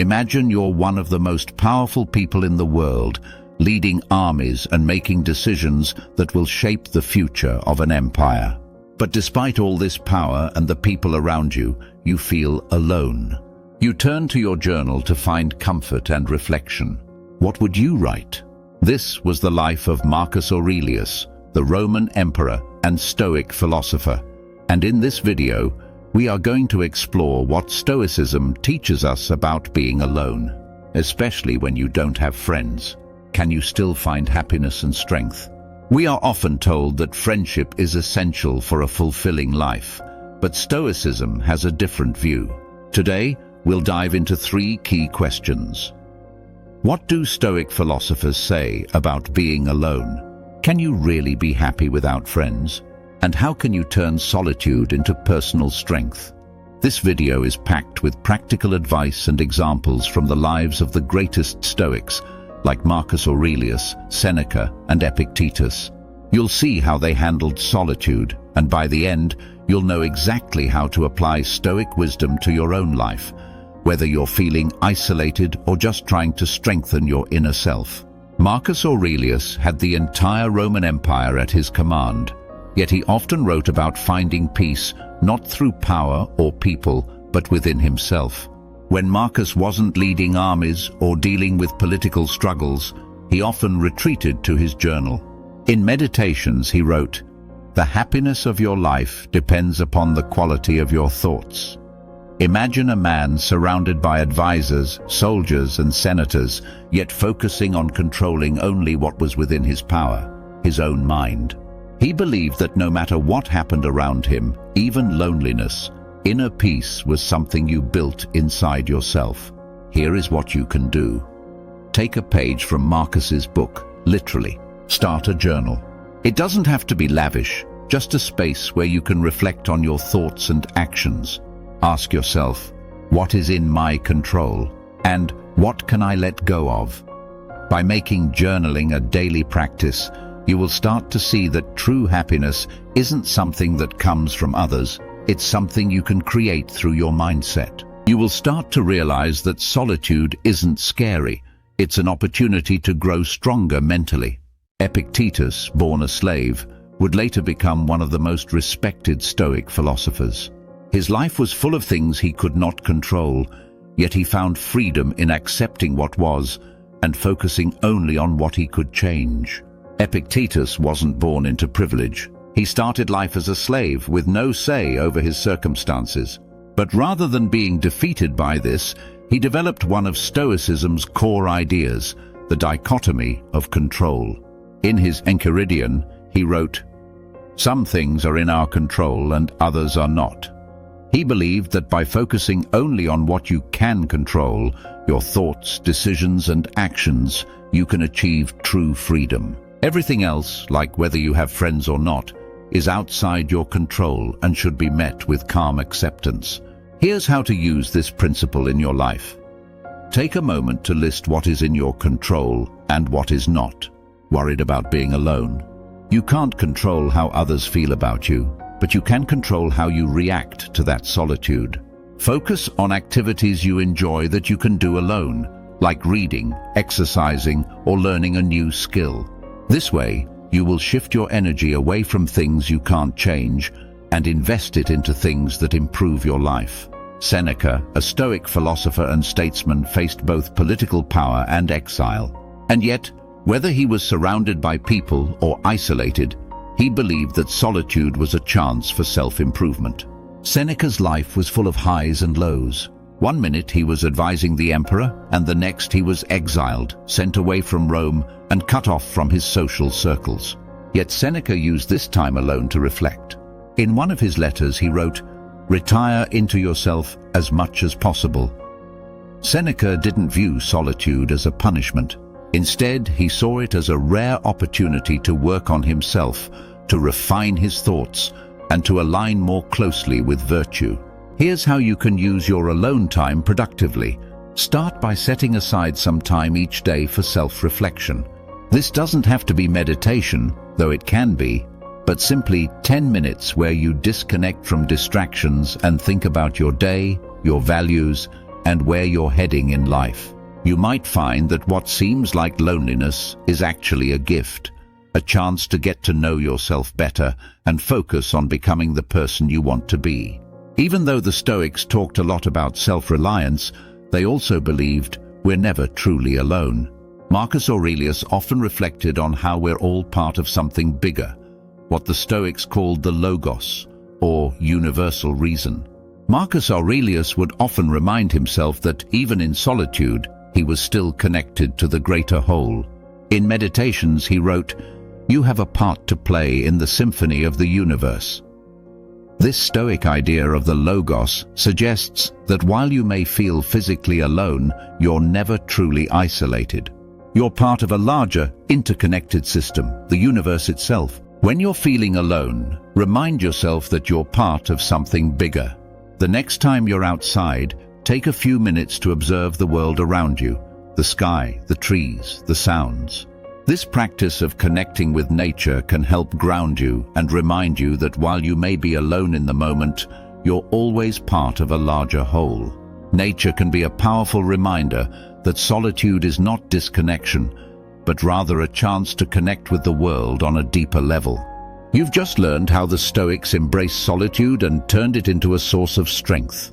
Imagine you're one of the most powerful people in the world, leading armies and making decisions that will shape the future of an empire. But despite all this power and the people around you, you feel alone. You turn to your journal to find comfort and reflection. What would you write? This was the life of Marcus Aurelius, the Roman emperor and Stoic philosopher. And in this video, we are going to explore what Stoicism teaches us about being alone, especially when you don't have friends. Can you still find happiness and strength? We are often told that friendship is essential for a fulfilling life, but Stoicism has a different view. Today, we'll dive into 3 key questions. What do Stoic philosophers say about being alone? Can you really be happy without friends? And how can you turn solitude into personal strength? This video is packed with practical advice and examples from the lives of the greatest Stoics, like Marcus Aurelius, Seneca, and Epictetus. You'll see how they handled solitude, and by the end, you'll know exactly how to apply Stoic wisdom to your own life, whether you're feeling isolated or just trying to strengthen your inner self. Marcus Aurelius had the entire Roman Empire at his command, yet he often wrote about finding peace not through power or people, but within himself. When Marcus wasn't leading armies or dealing with political struggles, he often retreated to his journal. In Meditations, he wrote, "The happiness of your life depends upon the quality of your thoughts." Imagine a man surrounded by advisors, soldiers, and senators, yet focusing on controlling only what was within his power, his own mind. He believed that no matter what happened around him, even loneliness, inner peace was something you built inside yourself. Here is what you can do. Take a page from Marcus's book, literally. Start a journal. It doesn't have to be lavish, just a space where you can reflect on your thoughts and actions. Ask yourself, what is in my control? And what can I let go of? By making journaling a daily practice, you will start to see that true happiness isn't something that comes from others. It's something you can create through your mindset. You will start to realize that solitude isn't scary. It's an opportunity to grow stronger mentally. Epictetus, born a slave, would later become one of the most respected Stoic philosophers. His life was full of things he could not control, yet he found freedom in accepting what was and focusing only on what he could change. Epictetus wasn't born into privilege. He started life as a slave with no say over his circumstances. But rather than being defeated by this, he developed one of Stoicism's core ideas, the dichotomy of control. In his Enchiridion, he wrote, "Some things are in our control and others are not." He believed that by focusing only on what you can control, your thoughts, decisions, and actions, you can achieve true freedom. Everything else, like whether you have friends or not, is outside your control and should be met with calm acceptance. Here's how to use this principle in your life. Take a moment to list what is in your control and what is not. Worried about being alone? You can't control how others feel about you, but you can control how you react to that solitude. Focus on activities you enjoy that you can do alone, like reading, exercising, or learning a new skill. This way, you will shift your energy away from things you can't change and invest it into things that improve your life. Seneca, a Stoic philosopher and statesman, faced both political power and exile. And yet, whether he was surrounded by people or isolated, he believed that solitude was a chance for self-improvement. Seneca's life was full of highs and lows. One minute he was advising the emperor, and the next he was exiled, sent away from Rome, and cut off from his social circles. Yet Seneca used this time alone to reflect. In one of his letters he wrote, "Retire into yourself as much as possible." Seneca didn't view solitude as a punishment. Instead, he saw it as a rare opportunity to work on himself, to refine his thoughts, and to align more closely with virtue. Here's how you can use your alone time productively. Start by setting aside some time each day for self-reflection. This doesn't have to be meditation, though it can be, but simply 10 minutes where you disconnect from distractions and think about your day, your values, and where you're heading in life. You might find that what seems like loneliness is actually a gift, a chance to get to know yourself better and focus on becoming the person you want to be. Even though the Stoics talked a lot about self-reliance, they also believed we're never truly alone. Marcus Aurelius often reflected on how we're all part of something bigger, what the Stoics called the logos, or universal reason. Marcus Aurelius would often remind himself that even in solitude, he was still connected to the greater whole. In Meditations, he wrote, "You have a part to play in the symphony of the universe." This Stoic idea of the logos suggests that while you may feel physically alone, you're never truly isolated. You're part of a larger, interconnected system, the universe itself. When you're feeling alone, remind yourself that you're part of something bigger. The next time you're outside, take a few minutes to observe the world around you, the sky, the trees, the sounds. This practice of connecting with nature can help ground you and remind you that while you may be alone in the moment, you're always part of a larger whole. Nature can be a powerful reminder that solitude is not disconnection, but rather a chance to connect with the world on a deeper level. You've just learned how the Stoics embraced solitude and turned it into a source of strength.